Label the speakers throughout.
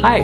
Speaker 1: Hi,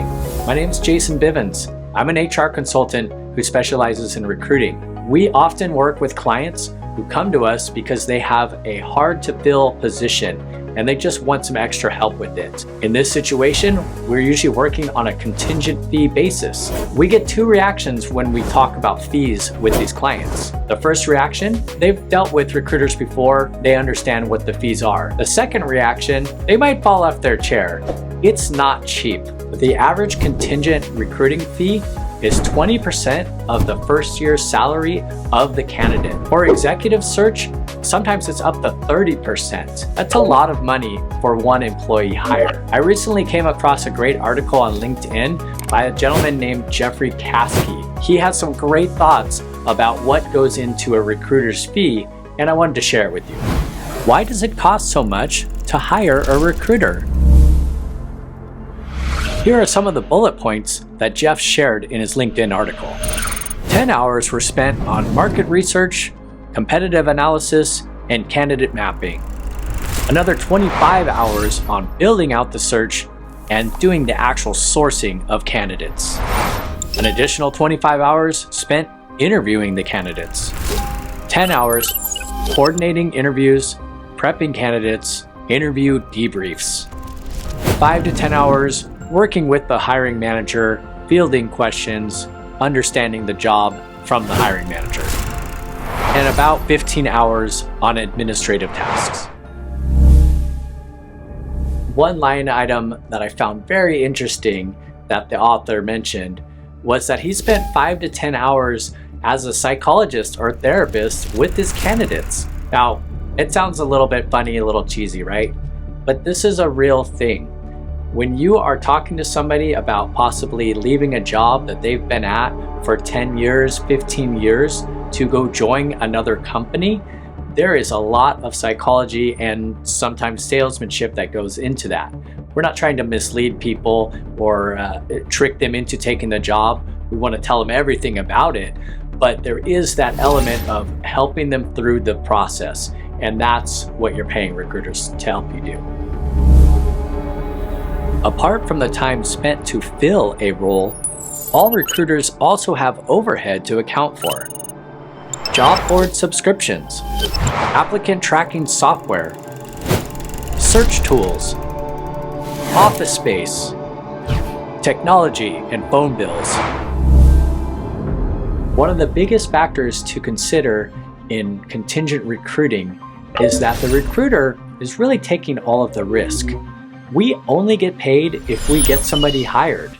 Speaker 1: my name is Jason Bivens. I'm an HR consultant who specializes in recruiting. We often work with clients who come to us because they have a hard to fill position and they just want some extra help with it. In this situation, we're usually working on a contingent fee basis. We get two reactions when we talk about fees with these clients. The first reaction, they've dealt with recruiters before, they understand what the fees are. The second reaction, they might fall off their chair. It's not cheap. The average contingent recruiting fee is 20% of the first year's salary of the candidate. For executive search, sometimes it's up to 30%. That's a lot of money for one employee hire. I recently came across a great article on LinkedIn by a gentleman named Jeffrey Caskey. He has some great thoughts about what goes into a recruiter's fee, and I wanted to share it with you. Why does it cost so much to hire a recruiter? Here are some of the bullet points that Jeff shared in his LinkedIn article. 10 hours were spent on market research, competitive analysis, and candidate mapping. Another 25 hours on building out the search and doing the actual sourcing of candidates. An additional 25 hours spent interviewing the candidates. 10 hours coordinating interviews, prepping candidates, interview debriefs. 5 to 10 hours working with the hiring manager, fielding questions, understanding the job from the hiring manager, and about 15 hours on administrative tasks. One line item that I found very interesting that the author mentioned was that he spent 5 to 10 hours as a psychologist or therapist with his candidates. Now, it sounds a little bit funny, a little cheesy, right? But this is a real thing. When you are talking to somebody about possibly leaving a job that they've been at for 10 years, 15 years to go join another company, there is a lot of psychology and sometimes salesmanship that goes into that. We're not trying to mislead people or trick them into taking the job. We want to tell them everything about it, but there is that element of helping them through the process, and that's what you're paying recruiters to help you do. Apart from the time spent to fill a role, all recruiters also have overhead to account for. Job board subscriptions, applicant tracking software, search tools, office space, technology, and phone bills. One of the biggest factors to consider in contingent recruiting is that the recruiter is really taking all of the risk. We only get paid if we get somebody hired.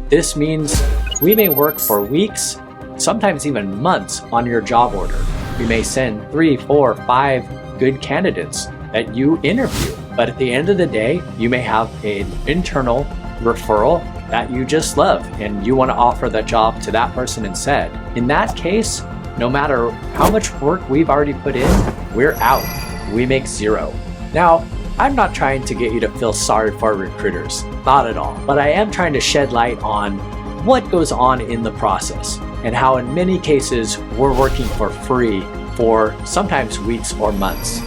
Speaker 1: This means we may work for weeks, sometimes even months on your job order. We may send 3, 4, 5 good candidates that you interview, but at the end of the day, you may have an internal referral that you just love and you want to offer that job to that person instead. In that case, no matter how much work we've already put in, we're out. We make zero. Now, I'm not trying to get you to feel sorry for recruiters, not at all, but I am trying to shed light on what goes on in the process and how in many cases we're working for free for sometimes weeks or months.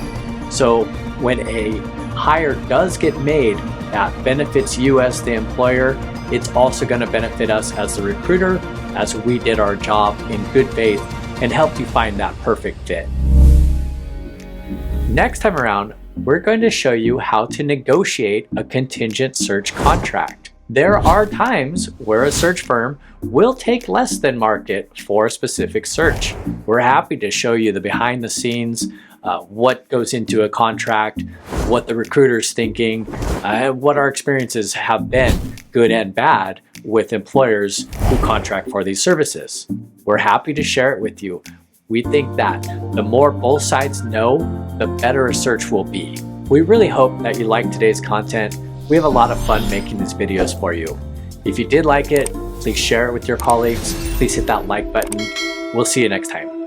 Speaker 1: So when a hire does get made that benefits you as the employer, it's also going to benefit us as the recruiter as we did our job in good faith and helped you find that perfect fit. Next time around, we're going to show you how to negotiate a contingent search contract. There are times where a search firm will take less than market for a specific search. We're happy to show you the behind the scenes, what goes into a contract, what the recruiter's thinking, what our experiences have been, good and bad, with employers who contract for these services. We're happy to share it with you. We think that the more both sides know, the better a search will be. We really hope that you like today's content. We have a lot of fun making these videos for you. If you did like it, please share it with your colleagues. Please hit that like button. We'll see you next time.